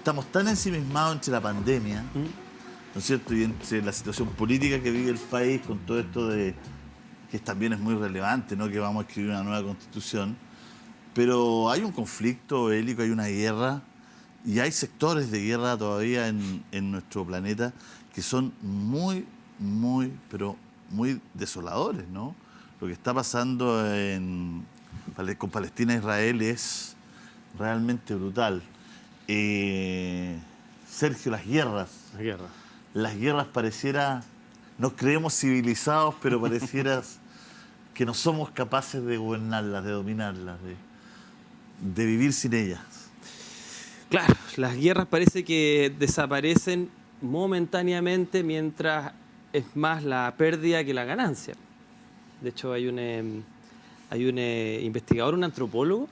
estamos tan ensimismados entre la pandemia, ¿no es cierto?, y entre la situación política que vive el país con todo esto de que también es muy relevante, ¿no?, que vamos a escribir una nueva constitución, pero hay un conflicto bélico, hay una guerra, y hay sectores de guerra todavía en nuestro planeta que son muy, pero muy desoladores, ¿no? Lo que está pasando con Palestina e Israel es realmente brutal. Sergio, las guerras. Las guerras pareciera, nos creemos civilizados, pero pareciera que no somos capaces de gobernarlas, de dominarlas, de vivir sin ellas. Claro, las guerras parece que desaparecen momentáneamente mientras es más la pérdida que la ganancia. De hecho, hay un investigador, un antropólogo,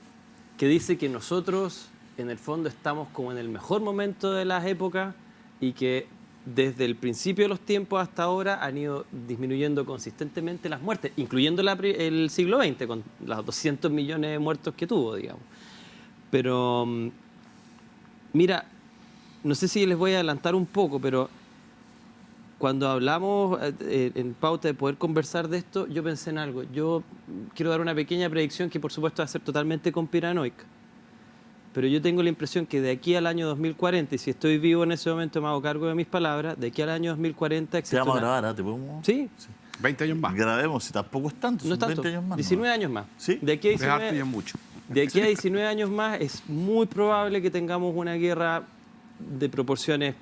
que dice que nosotros, en el fondo, estamos como en el mejor momento de las épocas y que desde el principio de los tiempos hasta ahora han ido disminuyendo consistentemente las muertes, incluyendo el siglo XX, con los 200 millones de muertos que tuvo, digamos. Pero, mira, no sé si les voy a adelantar un poco, pero cuando hablamos en pauta de poder conversar de esto, yo pensé en algo. Yo quiero dar una pequeña predicción que por supuesto va a ser totalmente conspiranoica. Pero yo tengo la impresión que de aquí al año 2040, y si estoy vivo en ese momento me hago cargo de mis palabras, de aquí al año 2040 existe Te vamos a grabar, ¿eh? ¿Te podemos? Sí. 20 años más. Grabemos, si tampoco es tanto, No son es tanto. 20 años más. 19 años más. ¿Sí? De aquí a Es harto y 19, es mucho. de aquí a 19 años más es muy probable que tengamos una guerra de proporciones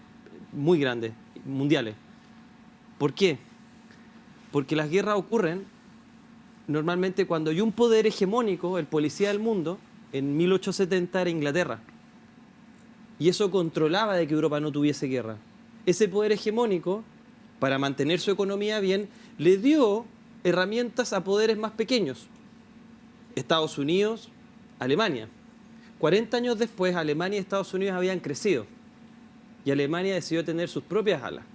muy grandes, mundiales. ¿Por qué? Porque las guerras ocurren normalmente cuando hay un poder hegemónico, el policía del mundo, en 1870 era Inglaterra. Y eso controlaba de que Europa no tuviese guerra. Ese poder hegemónico, para mantener su economía bien, le dio herramientas a poderes más pequeños. Estados Unidos, Alemania. 40 años después, Alemania y Estados Unidos habían crecido. Y Alemania decidió tener sus propias alas.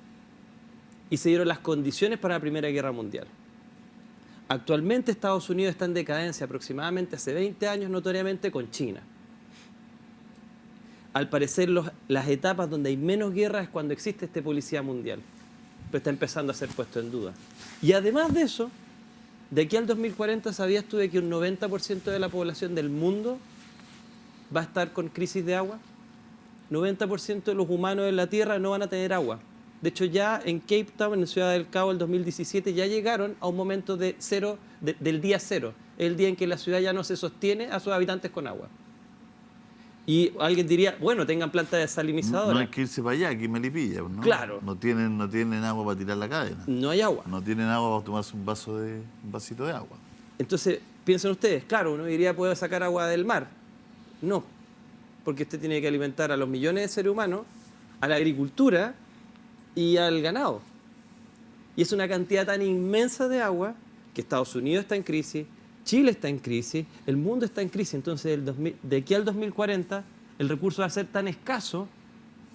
Y se dieron las condiciones para la Primera Guerra Mundial. Actualmente Estados Unidos está en decadencia, aproximadamente hace 20 años, notoriamente con China. Al parecer, las etapas donde hay menos guerra es cuando existe este policía mundial. Pero está empezando a ser puesto en duda. Y además de eso, de aquí al 2040, ¿sabías tú de que un 90% de la población del mundo va a estar con crisis de agua? 90% de los humanos en la Tierra no van a tener agua. De hecho, ya en Cape Town, en Ciudad del Cabo, el 2017, ya llegaron a un momento de cero, del día cero. El día en que la ciudad ya no se sostiene a sus habitantes con agua. Y alguien diría, bueno, tengan planta desalinizadora. No hay que irse para allá, aquí en Melipilla, ¿no? Claro. No tienen agua para tirar la cadena. No hay agua. No tienen agua para tomarse un vasito de agua. Entonces, piensen ustedes, claro, uno diría, ¿puede sacar agua del mar? No, porque usted tiene que alimentar a los millones de seres humanos, a la agricultura y al ganado. Y es una cantidad tan inmensa de agua que Estados Unidos está en crisis, Chile está en crisis, el mundo está en crisis. Entonces, de aquí al 2040, el recurso va a ser tan escaso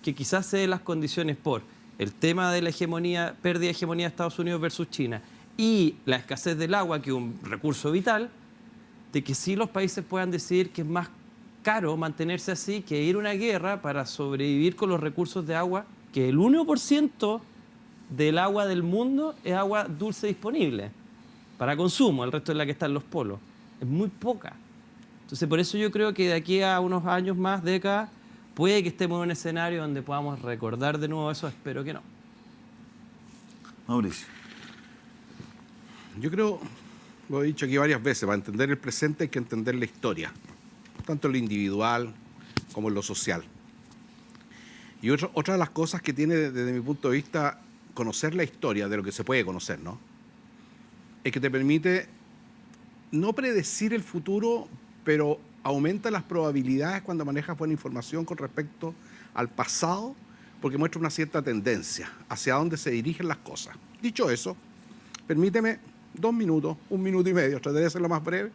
que quizás se den las condiciones por el tema de la hegemonía, pérdida de hegemonía de Estados Unidos versus China y la escasez del agua, que es un recurso vital, de que sí los países puedan decidir que es más caro mantenerse así que ir a una guerra para sobrevivir con los recursos de agua, que el 1% del agua del mundo es agua dulce disponible para consumo, el resto es la que está en los polos. Es muy poca. Entonces, por eso yo creo que de aquí a unos años más, décadas, puede que estemos en un escenario donde podamos recordar de nuevo eso, espero que no. Mauricio. Yo creo, lo he dicho aquí varias veces, para entender el presente hay que entender la historia, tanto en lo individual como en lo social. Y otra de las cosas que tiene desde mi punto de vista conocer la historia de lo que se puede conocer, ¿no? Es que te permite no predecir el futuro, pero aumenta las probabilidades cuando manejas buena información con respecto al pasado, porque muestra una cierta tendencia hacia dónde se dirigen las cosas. Dicho eso, permíteme 2 minutos, 1 minuto y medio, trataré de hacerlo más breve,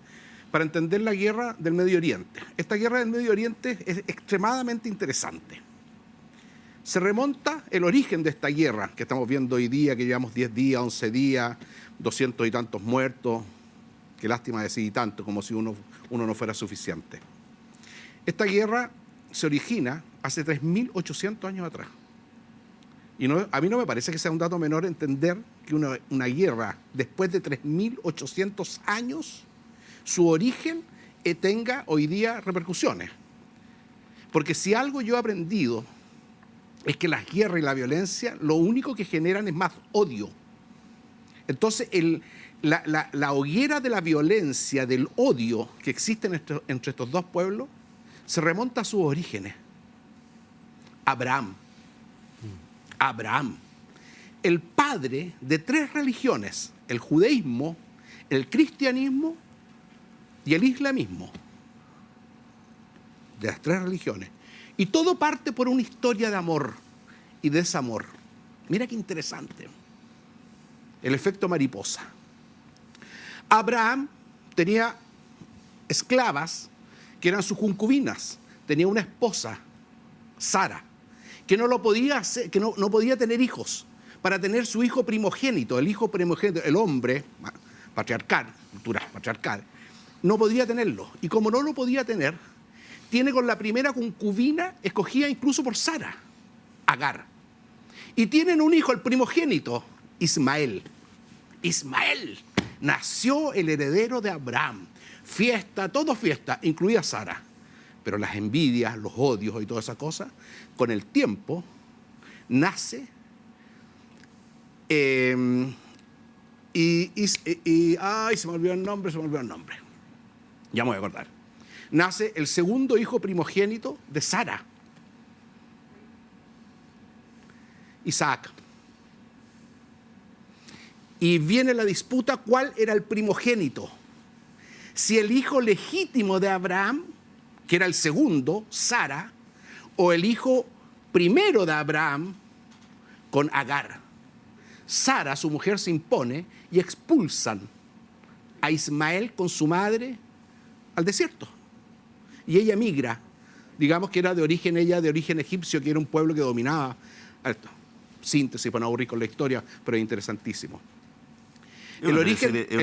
para entender la guerra del Medio Oriente. Esta guerra del Medio Oriente es extremadamente interesante. Se remonta el origen de esta guerra que estamos viendo hoy día, que llevamos 10 días, 11 días, 200 y tantos muertos. Qué lástima decir tanto, como si uno no fuera suficiente. Esta guerra se origina hace 3.800 años atrás. Y a mí no me parece que sea un dato menor entender que una guerra después de 3.800 años, su origen tenga hoy día repercusiones. Porque si algo yo he aprendido es que las guerras y la violencia lo único que generan es más odio. Entonces, la hoguera de la violencia, del odio que existe entre estos dos pueblos, se remonta a sus orígenes. Abraham, el padre de 3 religiones, el judaísmo, el cristianismo y el islamismo, de las 3 religiones. Y todo parte por una historia de amor y desamor. Mira qué interesante. El efecto mariposa. Abraham tenía esclavas que eran sus concubinas. Tenía una esposa, Sara, que no lo podía hacer, que no podía tener hijos. Para tener su hijo primogénito, el hombre patriarcal, cultura patriarcal, no podía tenerlo. Y como no lo podía tener, tiene con la primera concubina, escogida incluso por Sara, Agar. Y tienen un hijo, el primogénito, Ismael. Ismael, nació el heredero de Abraham. Fiesta, todo fiesta, incluida Sara. Pero las envidias, los odios y todas esas cosas, con el tiempo nace ay, se me olvidó el nombre. Ya me voy a acordar. Nace el segundo hijo primogénito de Sara, Isaac. Y viene la disputa, ¿cuál era el primogénito? Si el hijo legítimo de Abraham, que era el segundo, Sara, o el hijo primero de Abraham, con Agar. Sara, su mujer, se impone y expulsan a Ismael con su madre al desierto. Y ella migra, digamos que era de origen egipcio, que era un pueblo que dominaba. Síntesis para no aburrir con la historia, pero es interesantísimo. Es una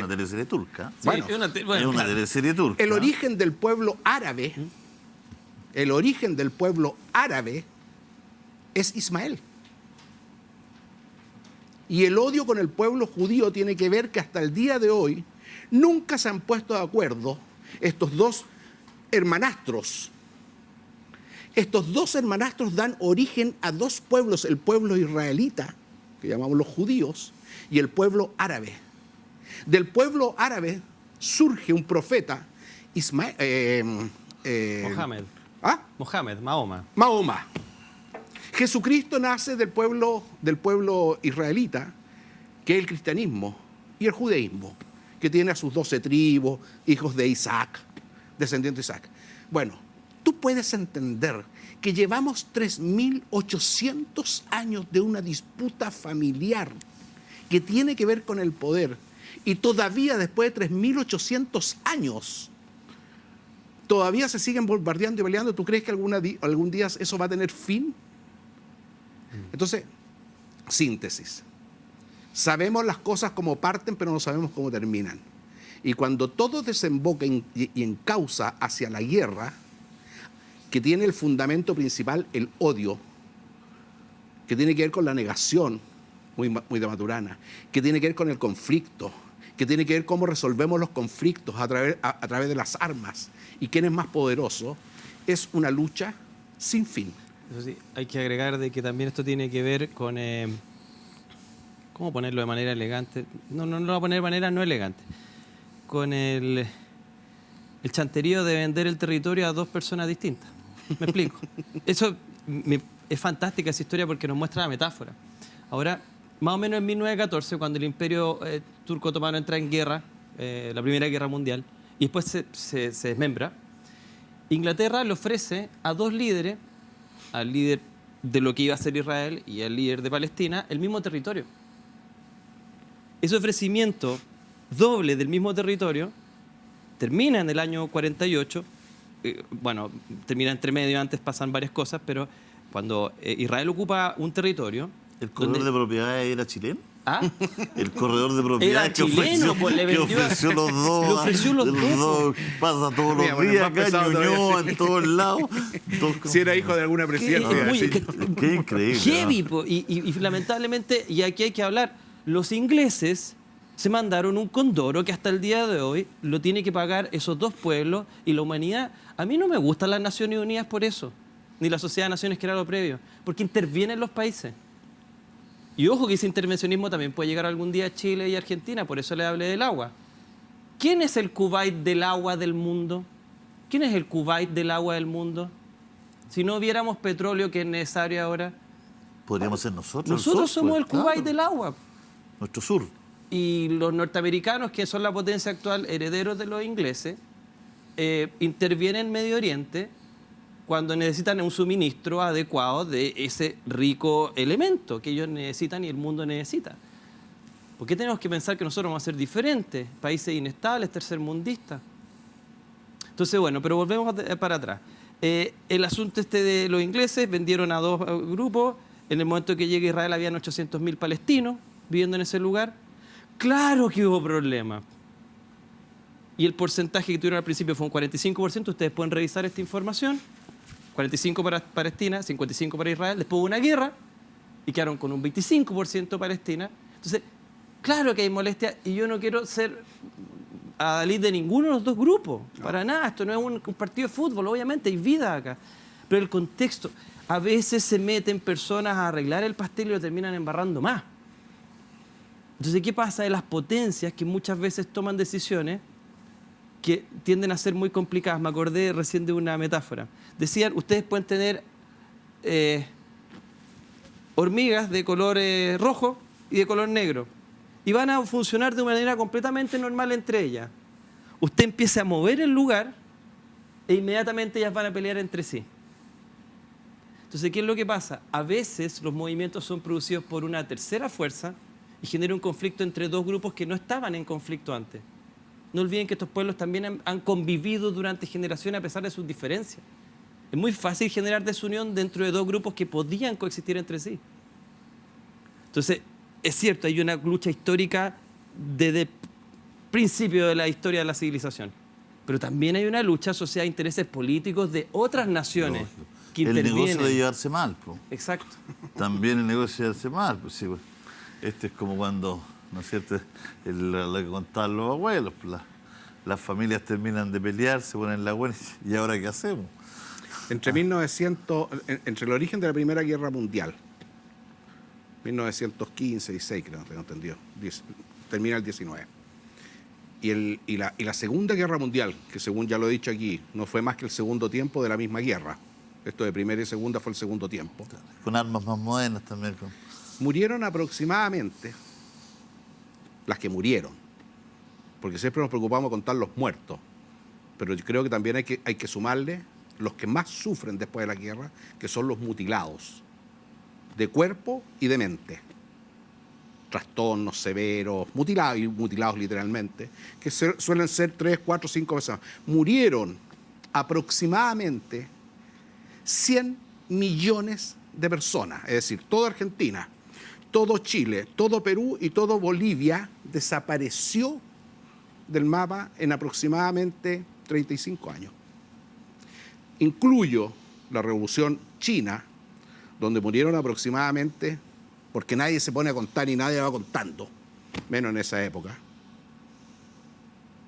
teleserie turca. Sí, Bueno, es una teleserie turca. El origen del pueblo árabe, es Ismael. Y el odio con el pueblo judío tiene que ver que hasta el día de hoy nunca se han puesto de acuerdo estos dos hermanastros. Estos dos hermanastros dan origen a 2 pueblos, el pueblo israelita, que llamamos los judíos, y el pueblo árabe. Del pueblo árabe surge un profeta, Mahoma. Jesucristo nace del pueblo israelita, que es el cristianismo, y el judaísmo, que tiene a sus 12 tribus, hijos de Isaac, descendientes de Isaac. Bueno, tú puedes entender que llevamos 3.800 años de una disputa familiar que tiene que ver con el poder, y todavía después de 3.800 años todavía se siguen bombardeando y peleando. ¿Tú crees que algún día eso va a tener fin? Entonces, síntesis. Sabemos las cosas como parten, pero no sabemos cómo terminan. Y cuando todo desemboca y encausa hacia la guerra, que tiene el fundamento principal el odio, que tiene que ver con la negación, muy de Maturana, que tiene que ver con el conflicto, que tiene que ver cómo resolvemos los conflictos a través de las armas y quién es más poderoso, es una lucha sin fin. Eso sí, hay que agregar de que también esto tiene que ver con, ¿cómo ponerlo de manera elegante? No lo voy a poner de manera no elegante. Con el chanterío de vender el territorio a 2 personas distintas. ¿Me explico? Eso es fantástica esa historia porque nos muestra la metáfora. Ahora, más o menos en 1914, cuando el imperio turco-otomano entra en guerra, la Primera Guerra Mundial, y después se desmembra, Inglaterra le ofrece a 2 líderes, al líder de lo que iba a ser Israel y al líder de Palestina, el mismo territorio. Ese ofrecimiento doble del mismo territorio termina en el año 48, termina entre medio, antes pasan varias cosas, pero cuando Israel ocupa un territorio... ¿El corredor de propiedades era chileno? ¿Ah? El corredor de propiedades Era chileno, pues, le vendió- que ofreció los dos. le ofreció los dos. Pasa todos Mira, los bueno, días más acá pesado en todavía, Ñuñoa, sí. en todos lados. Si era hijo de alguna presidenta. iba a Oye, decir. Qué increíble. heavy, ¿no? po, y lamentablemente, y aquí hay que hablar, los ingleses se mandaron un condoro que hasta el día de hoy lo tiene que pagar esos dos pueblos y la humanidad. A mí no me gustan las Naciones Unidas por eso, ni la Sociedad de Naciones, que era lo previo, porque intervienen los países. Y ojo que ese intervencionismo también puede llegar algún día a Chile y Argentina, por eso le hablé del agua. ¿Quién es el Kuwait del agua del mundo? ¿Quién es el Kuwait del agua del mundo? Si no viéramos petróleo que es necesario ahora, Podríamos ser nosotros. nosotros sur, somos pues, el Kuwait claro. del agua. Nuestro sur. Y los norteamericanos, que son la potencia actual, herederos de los ingleses, intervienen en Medio Oriente cuando necesitan un suministro adecuado de ese rico elemento que ellos necesitan y el mundo necesita. ¿Por qué tenemos que pensar que nosotros vamos a ser diferentes? Países inestables, tercermundistas. Entonces, bueno, pero volvemos para atrás. El asunto de los ingleses, vendieron a dos grupos. En el momento que llega Israel habían 800.000 palestinos viviendo en ese lugar. Claro que hubo problemas. Y el porcentaje que tuvieron al principio fue un 45%. Ustedes pueden revisar esta información. 45 para Palestina, 55 para Israel. Después hubo una guerra y quedaron con un 25% Palestina. Entonces, claro que hay molestia y yo no quiero ser adalid de ninguno de los dos grupos. No. Para nada. Esto no es un partido de fútbol. Obviamente hay vida acá. Pero el contexto, a veces se meten personas a arreglar el pastel y lo terminan embarrando más. Entonces, ¿qué pasa de las potencias que muchas veces toman decisiones que tienden a ser muy complicadas? Me acordé recién de una metáfora. Decían, ustedes pueden tener hormigas de color rojo y de color negro y van a funcionar de una manera completamente normal entre ellas. Usted empieza a mover el lugar e inmediatamente ellas van a pelear entre sí. Entonces, ¿qué es lo que pasa? A veces los movimientos son producidos por una tercera fuerza y genera un conflicto entre dos grupos que no estaban en conflicto antes. No olviden que estos pueblos también han convivido durante generaciones a pesar de sus diferencias. Es muy fácil generar desunión dentro de dos grupos que podían coexistir entre sí. Entonces, es cierto, hay una lucha histórica desde el principio de la historia de la civilización. Pero también hay una lucha asociada a intereses políticos de otras naciones que intervienen. El negocio de llevarse mal, po. Exacto. También el negocio de llevarse mal, pues sí, pues. Este es como cuando, ¿no es cierto?, lo que contaban los abuelos, pues las familias terminan de pelear, se ponen la buena y ¿ahora qué hacemos? Entre el origen de la Primera Guerra Mundial, 1915, 16 creo, tengo entendido, termina el 19. Y la Segunda Guerra Mundial, que según ya lo he dicho aquí, no fue más que el segundo tiempo de la misma guerra. Esto de Primera y Segunda fue el segundo tiempo. Con armas más modernas también. Murieron aproximadamente, las que murieron, porque siempre nos preocupamos de contar los muertos, pero yo creo que también hay que sumarle los que más sufren después de la guerra, que son los mutilados, de cuerpo y de mente. Trastornos severos, mutilados literalmente, que suelen ser 3, 4, 5 veces más. Murieron aproximadamente 100 millones de personas, es decir, toda Argentina, todo Chile, todo Perú y todo Bolivia desapareció del mapa en aproximadamente 35 años. Incluyo la Revolución China, donde murieron aproximadamente, porque nadie se pone a contar y nadie va contando, menos en esa época,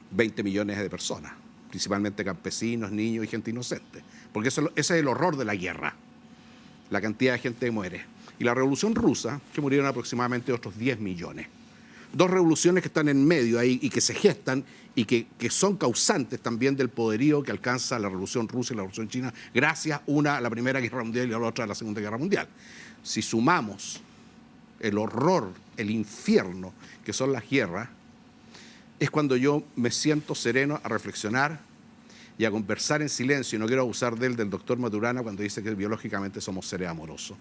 20 millones de personas, principalmente campesinos, niños y gente inocente. Porque ese es el horror de la guerra, la cantidad de gente que muere. Y la Revolución Rusa, que murieron aproximadamente otros 10 millones. Dos revoluciones que están en medio ahí y que se gestan y que son causantes también del poderío que alcanza la Revolución Rusa y la Revolución China, gracias una a la Primera Guerra Mundial y a la otra a la Segunda Guerra Mundial. Si sumamos el horror, el infierno que son las guerras, es cuando yo me siento sereno a reflexionar y a conversar en silencio, y no quiero abusar del doctor Maturana cuando dice que biológicamente somos seres amorosos.